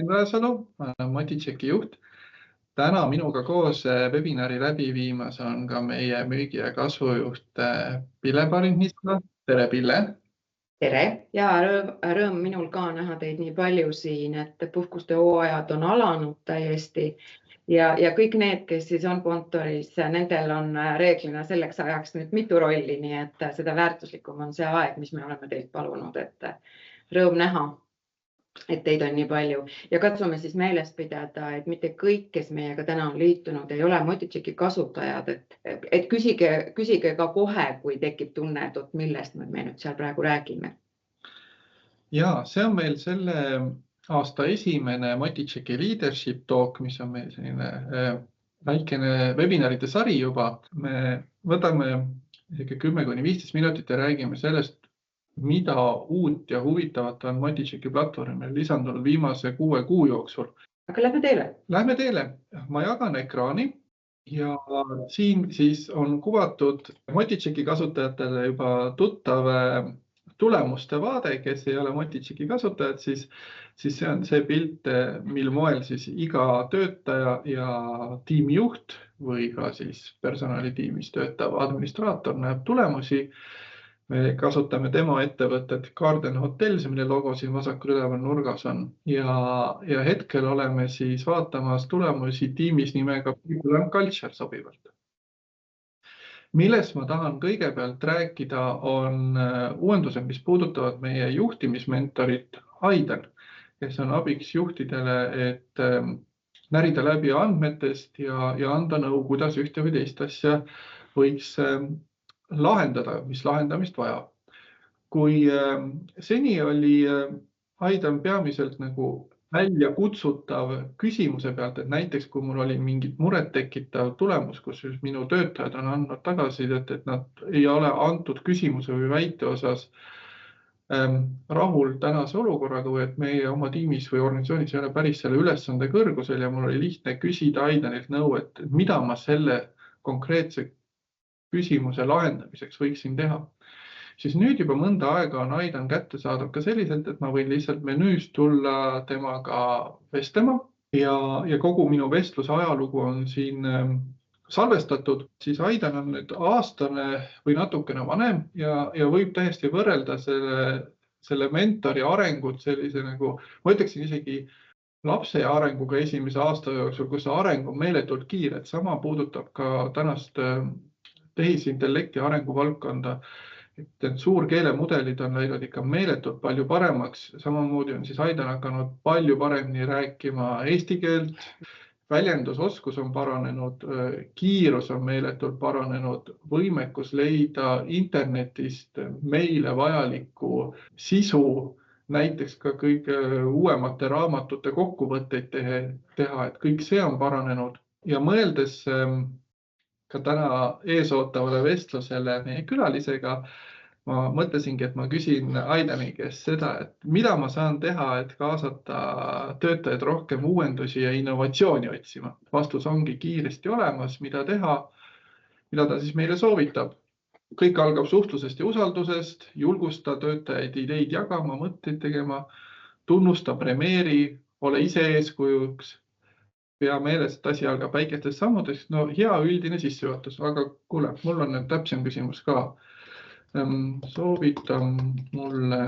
Väesalu, ma olen Motitšeki juht. Täna minuga koos webinari läbi viimas on ka meie müügi- ja kasvujuht Pille Parindniska. Tere, Pille! Tere ja rõõm minul ka näha teid nii palju siin, et puhkuste hooajad on alanud täiesti ja kõik need, kes siis on kontoris, nendel on reeglina selleks ajaks nüüd mitu rolli, nii et seda väärtuslikum on see aeg, mis me oleme teilt palunud, et rõõm näha, et teid on nii palju ja katsume siis meeles pidada, et mitte kõik, kes meiega täna on liitunud, ei ole Motitšeki kasutajad, et küsige ka kohe, kui tekib tunne, et millest me nüüd seal praegu räägime. Ja see on meil selle aasta esimene Motitšeki Leadership Talk, mis on meil selline väikene webinaride sari juba. Me võtame 10–15 minutit ja räägime sellest, mida uut ja huvitavat on Motitšeki platvormil lisandunud viimase 6 kuu jooksul. Aga lähme teele. Lähme teele. Ma jagan ekraani ja siin siis on kuvatud Motitšeki kasutajatele juba tuttav tulemuste vaade, kes ei ole Motitšeki kasutajad, siis see on see pilt, mil moel siis iga töötaja ja tiimijuht või ka siis personalitiimis töötav administraator näeb tulemusi. Me kasutame tema ettevõtet Garden Hotels, mille logo siin vasakul üleval nurgas on. Ja hetkel oleme siis vaatamas tulemusi tiimis nimega People and Culture sobivalt. Milles ma tahan kõigepealt rääkida on uuendused, mis puudutavad meie juhtimismentorit Aidan, kes on abiks juhtidele, et närida läbi andmetest ja anda nõu, kuidas ühte või teist asja võiks lahendada, mis lahendamist vajab. Kui seni oli Aidan peamiselt nagu välja kutsutav küsimuse pealt, et näiteks kui mul oli mingit muret tekitav tulemus, kus minu töötajad on andnud tagasisidet, et nad ei ole antud küsimuse või väite osas rahul tänase olukorraga või et meie oma tiimis või organisatsioonis ei ole päris selle ülesande kõrgusel ja mul oli lihtne küsida Aidanilt nõu, et mida ma selle konkreetse küsimuse lahendamiseks võiksin teha. Siis nüüd juba mõnda aega on Aidan kätte saadav ka selliselt, et ma võin lihtsalt menüüst tulla temaga vestlema ja kogu minu vestluse ajalugu on siin salvestatud. Siis Aidan on nüüd aastane või natukene vanem ja võib täiesti võrrelda selle mentori arengut sellise nagu, ma ütleksin isegi lapse arenguga esimese aasta jooksul, kus areng on meeletult kiire, et sama puudutab ka tänast tehisintellekti arenguvaldkonda, et suurkeelemudelid on läinud ikka meeletult palju paremaks. Samamoodi on siis Aidan hakanud palju paremini rääkima eesti keelt, väljendusoskus on paranenud, kiirus on meeletult paranenud, võimekus leida internetist meile vajalikku sisu, näiteks ka kõige uuemate raamatute kokkuvõtteid teha, et kõik see on paranenud ja mõeldes ka täna eesootavale vestlusele meie külalisega, ma mõtlesingi, et ma küsin Aidani käest seda, et mida ma saan teha, et kaasata töötajaid rohkem uuendusi ja innovatsiooni otsima. Vastus ongi kiiresti olemas, mida teha, mida ta siis meile soovitab. Kõik algab suhtlusest ja usaldusest, julgusta töötajaid ideid jagama, mõtteid tegema, tunnusta, premeeri, ole ise eeskujuks. Pea meeles, et asi algab väikestest sammudest. No hea üldine sissejuhatus, aga kuule, mul on nüüd täpsem küsimus ka. Soovitan mulle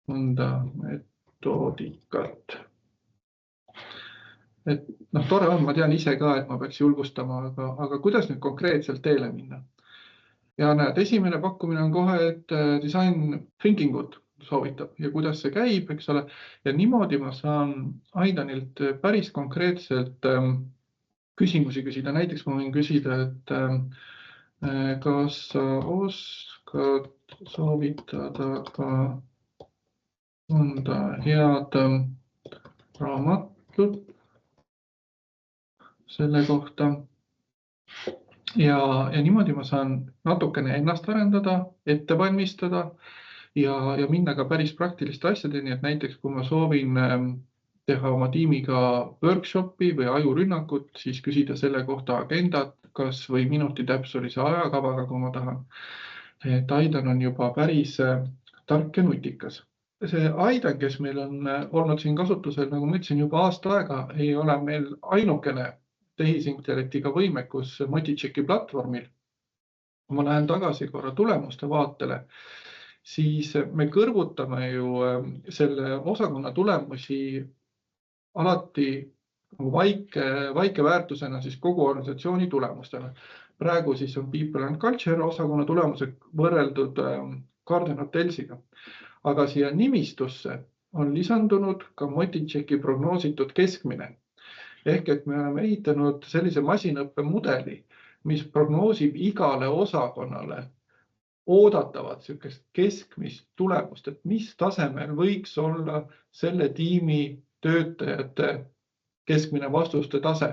mõnda metoodikat. Et tore on, ma tean ise ka, et ma peaks julgustama, aga kuidas nüüd konkreetselt teele minna? Ja näed, esimene pakkumine on kohe, et design thinkingut soovitab ja kuidas see käib, eks ole. Ja niimoodi ma saan Aidanilt päris konkreetselt küsimusi küsida. Näiteks ma võin küsida, et kas sa oskad soovitada ka mõnda head raamatut selle kohta. Ja niimoodi ma saan natukene ennast arendada, ette valmistada ja minna ka päris praktiliste asjadeni, et näiteks kui ma soovin teha oma tiimiga workshopi või ajurünnakut, siis küsida selle kohta agendat, kas või minuti täpsulise ajakavaga, kui ma tahan. Et Aidan on juba päris tark ja nutikas. see Aidan, kes meil on olnud siin kasutusel, nagu ma ütlesin, juba aasta aega, ei ole meil ainukene tehisintellektiga võimekus Motitšeki platvormil. Kui ma lähen tagasi korra tulemuste vaatele, siis me kõrvutame ju selle osakonna tulemusi alati väike väärtusena siis kogu organisatsiooni tulemustele. Praegu siis on People and Culture osakonna tulemused võrreldud Garden Hotelsiga. Aga siia nimistusse on lisandunud ka Motitšeki prognoositud keskmine. Ehk et me oleme ehitanud sellise masinõppemudeli, mis prognoosib igale osakonnale oodatavat keskmist tulemust, et mis tasemel võiks olla selle tiimi töötajate keskmine vastuste tase.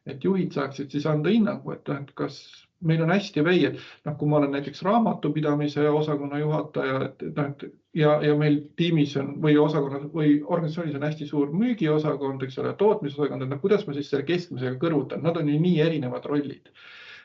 Et juhid saaksid siis anda hinnangu, et kas meil on hästi või, et kui ma olen näiteks raamatupidamise osakonna juhataja ja meil tiimis on või osakonnas või organisatsioonis on hästi suur müügiosakond, eks ole, tootmisosakond, et kuidas ma siis selle keskmisega kõrvutan, nad on ju nii erinevad rollid.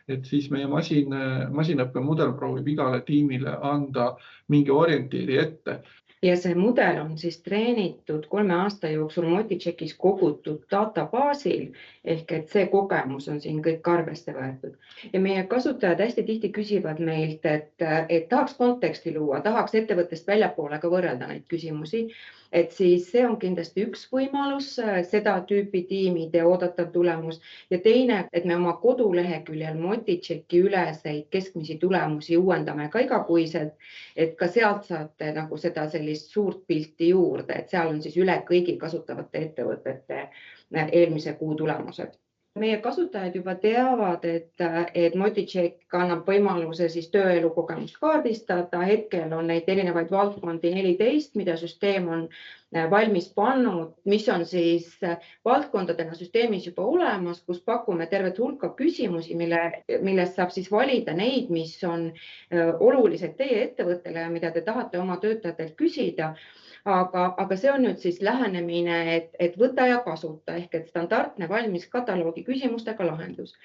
Et siis meie masinõppemudel proovib igale tiimile anda mingi orientiiri ette. Ja see mudel on siis treenitud 3 aasta jooksul Motitšekis kogutud databaasil, ehk et see kogemus on siin kõik arvesse võetud. Ja meie kasutajad hästi tihti küsivad meilt, et tahaks konteksti luua, tahaks ettevõttest väljapoole ka võrrelda neid küsimusi. Et siis see on kindlasti üks võimalus, seda tüüpi tiimide oodatav tulemus. Ja teine, et me oma koduleheküljel Motitšeki üleseid keskmisi tulemusi uuendame ka igakuiselt, et ka sealt saate nagu seda sellist suurt pilti juurde, et seal on siis üle kõigi kasutavate ettevõtete eelmise kuu tulemused. Meie kasutajad juba teavad, et Motitšek annab võimaluse siis tööelu kogemust kaardistada. Hetkel on neid erinevaid valdkondi 14, mida süsteem on valmis pannud, mis on siis valdkondadena süsteemis juba olemas, kus pakume tervet hulka küsimusi, millest saab siis valida neid, mis on olulised teie ettevõttele ja mida te tahate oma töötajatelt küsida. Aga see on nüüd siis lähenemine, et võta ja kasuta, ehk et standardne valmis kataloogi küsimustega lahendus.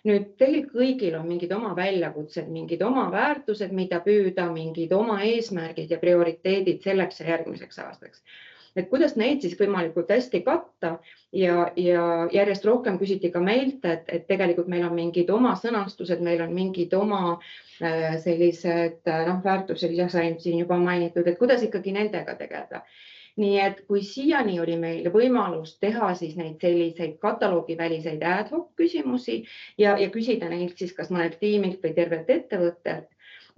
Nüüd teil kõigil on mingid oma väljakutsed, mingid oma väärtused, mida püüda, mingid oma eesmärgid ja prioriteedid selleks ja järgmiseks aastaks. Et kuidas neid siis võimalikult hästi katta ja järjest rohkem küsiti ka meilt, et tegelikult meil on mingid oma sõnastused, meil on mingid oma sellised väärtused, ja sain siin juba mainitud, et kuidas ikkagi nendega tegeleda. Nii et kui siiani oli meil võimalus teha siis neid selliseid kataloogiväliseid ad hoc küsimusi ja küsida neilt siis kas mõnelt tiimilt või tervelt ettevõttelt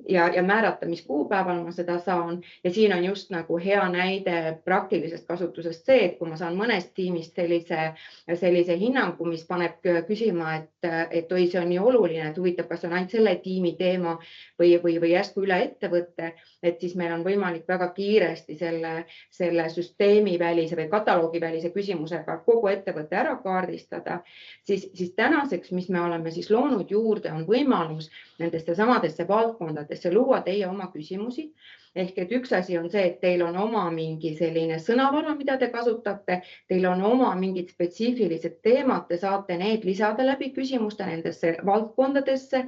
ja määrata, mis kuupäeval ma seda saan. Ja siin on just nagu hea näide praktilisest kasutusest see, et kui ma saan mõnest tiimist sellise hinnangu, mis paneb küsima, et oi, see on nii oluline, et huvitav, kas on ainult selle tiimi teema või järsku üle ettevõtte, et siis meil on võimalik väga kiiresti selle süsteemi välise või kataloogi välise küsimusega kogu ettevõtte ära kaardistada. Siis tänaseks, mis me oleme siis loonud juurde, on võimalus nendesse samadesse valdkondadesse luua teie oma küsimusi. Ehk et üks asi on see, et teil on oma mingi selline sõnavara, mida te kasutate, teil on oma mingid spetsiifilised teemad, te saate need lisada läbi küsimuste nendesse valdkondadesse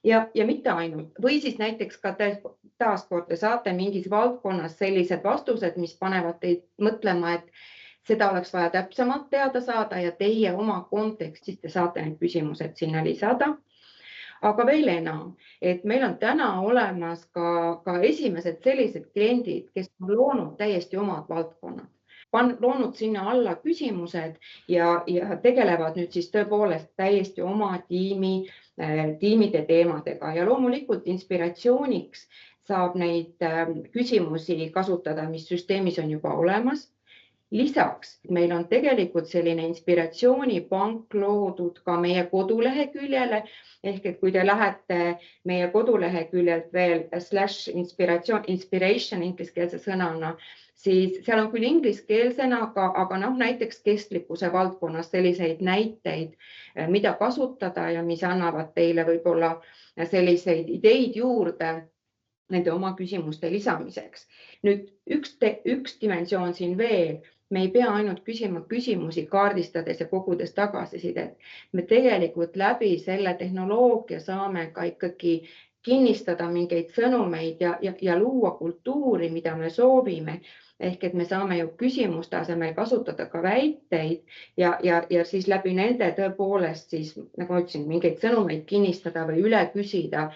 ja mitte ainult. Või siis näiteks ka taaskord te saate mingis valdkonnas sellised vastused, mis panevad teid mõtlema, et seda oleks vaja täpsemalt teada saada ja teie oma kontekstis te saate need küsimused sinna lisada. Aga veel enam, et meil on täna olemas ka esimesed sellised kliendid, kes on loonud täiesti omad valdkonnad, loonud sinna alla küsimused ja tegelevad nüüd siis tõepoolest täiesti oma tiimide teemadega ja loomulikult inspiratsiooniks saab neid küsimusi kasutada, mis süsteemis on juba olemas. Lisaks meil on tegelikult selline inspiratsioonipank loodud ka meie koduleheküljele, ehk et kui te lähete meie koduleheküljelt veel /inspiration ingliskeelse sõnana, siis seal on küll ingliskeelsena, aga näiteks kestlikkuse valdkonnas selliseid näiteid, mida kasutada ja mis annavad teile võib-olla selliseid ideid juurde nende oma küsimuste lisamiseks. Nüüd üks dimensioon siin veel. Me ei pea ainult küsima küsimusi kaardistades ja kogudes tagasisidet. Me tegelikult läbi selle tehnoloogia saame ka ikkagi kinnistada mingeid sõnumeid ja luua kultuuri, mida me soovime. Ehk et me saame ju küsimuste asemel kasutada ka väiteid ja siis läbi nende tõepoolest siis, nagu ma ütlesin, mingeid sõnumeid kinnistada või üle küsida,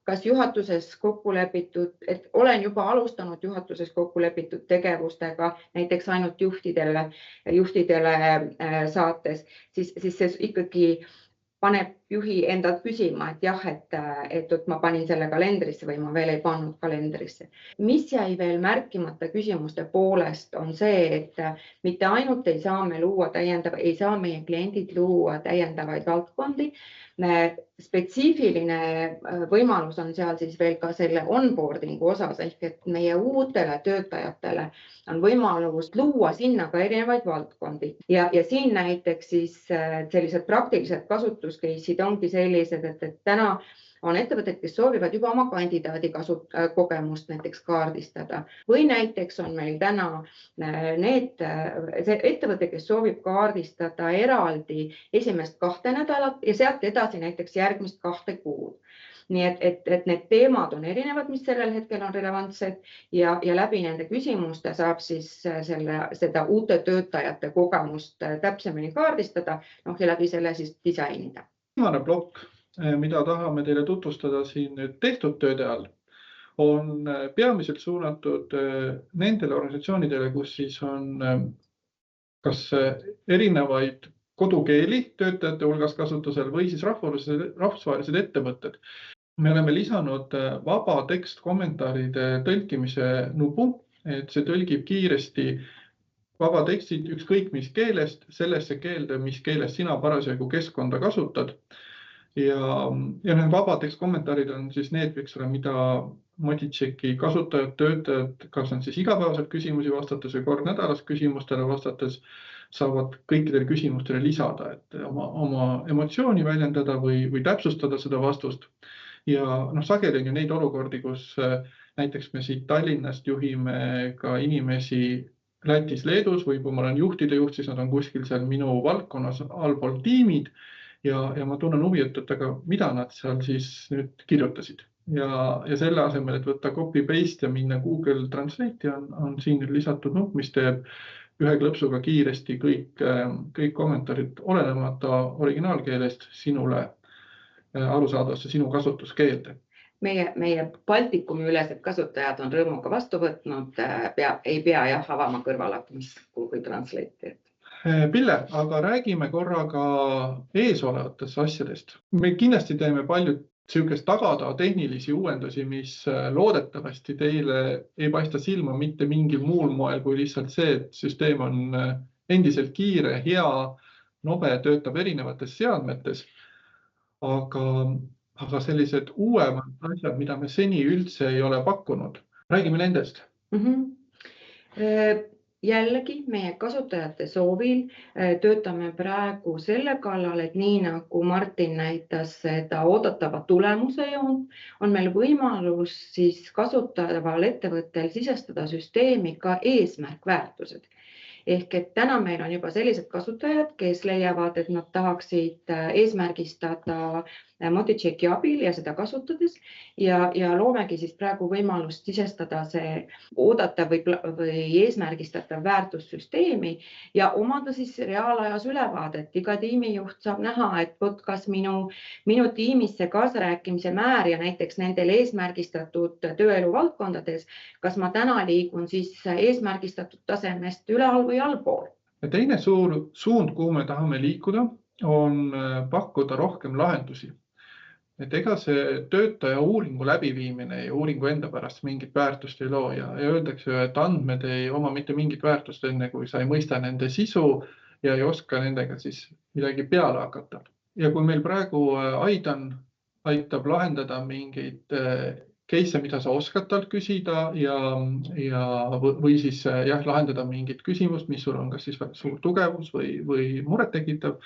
kas juhatuses kokku lepitud, et olen juba alustanud juhatuses kokku lepitud tegevustega, näiteks ainult juhtidele saates, siis see ikkagi paneb juhi endalt küsima, et jah, et ma panin selle kalendrisse või ma veel ei pannud kalendrisse. Mis jäi veel märkimata küsimuste poolest on see, et mitte ainult ei saa meie kliendid luua täiendavaid valdkondi, spetsiifiline võimalus on seal siis veel ka selle onboardingu osas, ehk et meie uutele töötajatele on võimalus luua sinna ka erinevaid valdkondi. Ja siin näiteks siis sellised praktilised kasutuscase'id ongi sellised, et täna on ettevõtted, kes soovivad juba oma kandidaadi kogemust näiteks kaardistada. Või näiteks on meil täna see ettevõte, kes soovib kaardistada eraldi esimest 2 nädalat ja sealt edasi näiteks järgmist 2 kuud. Nii et need teemad on erinevad, mis sellel hetkel on relevantsed ja läbi nende küsimuste saab siis seda uute töötajate kogemust täpsemini kaardistada ja läbi selle siis disainida. Viimane plokk, mida tahame teile tutvustada siin tehtud tööde all, on peamiselt suunatud nendele organisatsioonidele, kus siis on kas erinevaid kodukeeli töötajate hulgas kasutusel või siis rahvusvahelised ettevõtted. Me oleme lisanud vaba tekst kommentaaride tõlkimise nupu, et see tõlgib kiiresti vaba tekstid ükskõik mis keelest, sellesse keelde, mis keeles sina parasjagu keskkonda kasutad. Ja need vaba tekst kommentaarid on siis need, mida Modichecki kasutajad, töötajad, kas on siis igapäevaselt küsimusi vastates või kord nädalas küsimustele vastates, saavad kõikidele küsimustele lisada, et oma emotsiooni väljendada või täpsustada seda vastust. Ja sageli on ju neid olukordi, kus näiteks me siit Tallinnast juhime ka inimesi Lätis, Leedus või kui ma olen juhtide juht, siis nad on kuskil seal minu valdkonnas allpool tiimid ja ma tunnen huvi, et aga mida nad seal siis nüüd kirjutasid. Ja selle asemel, et võtta copy-paste ja minna Google Translate'i on siin lisatud nupp, mis teeb ühe klõpsuga kiiresti kõik kommentaarid olenemata originaalkeelest sinule arusaadavasse sinu kasutuskeelde. Meie Baltikumi ülesed kasutajad on rõõmuga vastu võtnud, ei pea avama kõrvalappi, mis Google Translate. Pille, aga räägime korraga eesolevatest asjadest. Me kindlasti teeme palju sellist tagada tehnilisi uuendusi, mis loodetavasti teile ei paista silma mitte mingil muul moel kui lihtsalt see, et süsteem on endiselt kiire, hea, nobe, töötab erinevates seadmetes. Aga sellised uuemad asjad, mida me seni üldse ei ole pakkunud. Räägime nendest. Jällegi meie kasutajate soovil töötame praegu selle kallal, et nii nagu Martin näitas seda oodatava tulemuse joont, on meil võimalus siis kasutaval ettevõttel sisestada süsteemi ka eesmärkväärtused. Ehk et täna meil on juba sellised kasutajad, kes leiavad, et nad tahaksid eesmärgistada Modichecki abil ja seda kasutades ja loomegi siis praegu võimalust sisestada see oodatav või eesmärgistatav väärtussüsteemi ja omada siis reaalajas ülevaadet. Iga tiimijuht saab näha, et kas minu tiimis see kaasarääkimise määr ja näiteks nendel eesmärgistatud tööelu valdkondades, kas ma täna liigun siis eesmärgistatud tasemest üleal või allpool. Ja teine suur suund, kuhu me tahame liikuda, on pakkuda rohkem lahendusi. Et ega see töötaja uuringu läbiviimine ja uuringu enda pärast mingit väärtust ei loo ja öeldakse, et andmed ei oma mitte mingit väärtust enne, kui sa ei mõista nende sisu ja ei oska nendega siis midagi peale hakata. Ja kui meil praegu Aidan aitab lahendada mingeid case'e, mida sa oskad talt küsida või siis lahendada mingit küsimust, mis sul on kas siis suur tugevus või muret tekitav,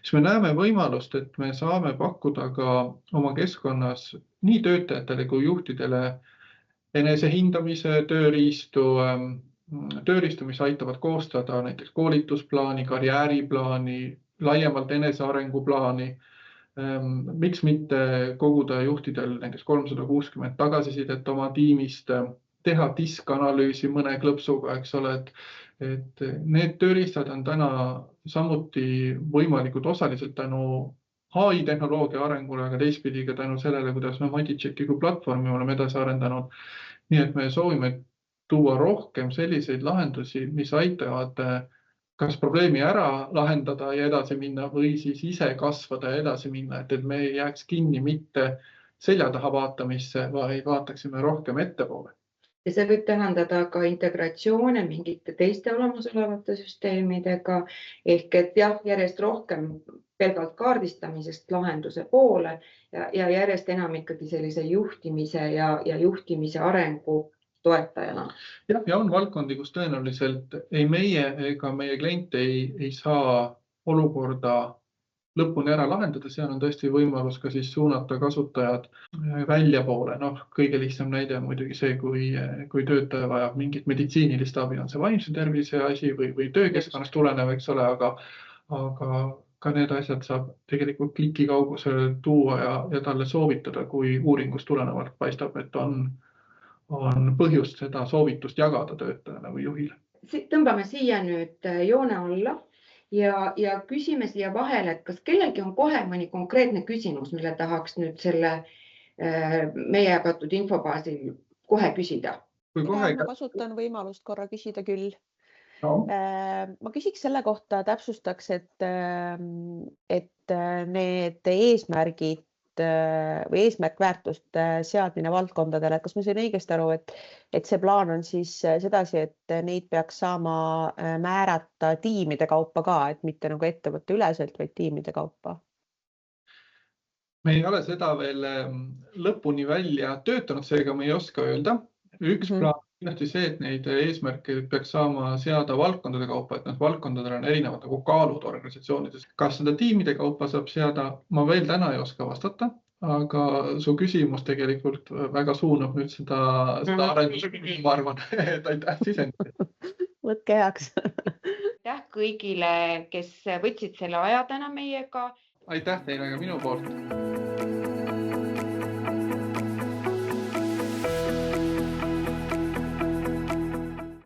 siis me näeme võimalust, et me saame pakkuda ka oma keskkonnas nii töötajatele kui juhtidele enesehindamise tööriistu, mis aitavad koostada näiteks koolitusplaani, karjääriplaani, laiemalt enesearenguplaani, Miks mitte koguda juhtidel näiteks 360 tagasisidet oma tiimist, teha diskanalüüsi mõne klõpsuga, eks ole, et need tööriistad on täna samuti võimalikud osaliselt tänu AI tehnoloogia arengule, aga teistpidi ka tänu sellele, kuidas me Matichecki kui platvormi oleme edasi arendanud. Nii et me soovime tuua rohkem selliseid lahendusi, mis aitavad kas probleemi ära lahendada ja edasi minna või siis ise kasvada ja edasi minna, et me ei jääks kinni mitte selja taha vaatamisse, vaid vaataksime rohkem ettepoole. Ja see võib tähendada ka integratsioone mingite teiste olemasolevate süsteemidega, ehk et jah, järjest rohkem pelgalt kaardistamisest lahenduse poole ja järjest enam ikkagi sellise juhtimise ja juhtimise arengu toetajana. Ja on valdkondi, kus tõenäoliselt ei meie ega meie klient ei saa olukorda lõpuni ära lahendada, seal on tõesti võimalus ka siis suunata kasutajad välja poole. Kõige lihtsam näide on muidugi see, kui töötaja vajab mingit meditsiinilist abi, on see vaimse tervise asi või töökeskkonnast tulenev, eks ole, aga ka need asjad saab tegelikult kliki kaugusele tuua ja talle soovitada, kui uuringust tulenevalt paistab, et on põhjust seda soovitust jagada töötajale või juhile. Tõmbame siia nüüd joone alla ja küsime siia vahele, et kas kellelgi on kohe mõni konkreetne küsimus, mille tahaks nüüd selle meie jagatud infobaasil kohe küsida. Ma kasutan võimalust korra küsida küll. No. Ma küsiks selle kohta, täpsustaks, et need eesmärgid või eesmärkväärtuste seadmine valdkondadele, et kas ma sain õigesti aru, et see plaan on siis sedasi, et neid peaks saama määrata tiimide kaupa ka, et mitte nagu ettevõtte üleselt, vaid tiimide kaupa? Me ei ole seda veel lõpuni välja töötanud, seega me ei oska öelda. Üks plaan on kindlasti see, et neid eesmärke peaks saama seada valdkondade kaupa, et need valdkondadel on erinevad nagu kaalud organisatsioonides. Kas seda tiimide kaupa saab seada, ma veel täna ei oska vastata, aga su küsimus tegelikult väga suunab nüüd seda arendust, ma arvan, et aitäh sisendit. Võtke heaks. Aitäh kõigile, kes võtsid selle aja täna meiega. Aitäh teile ka minu poolt.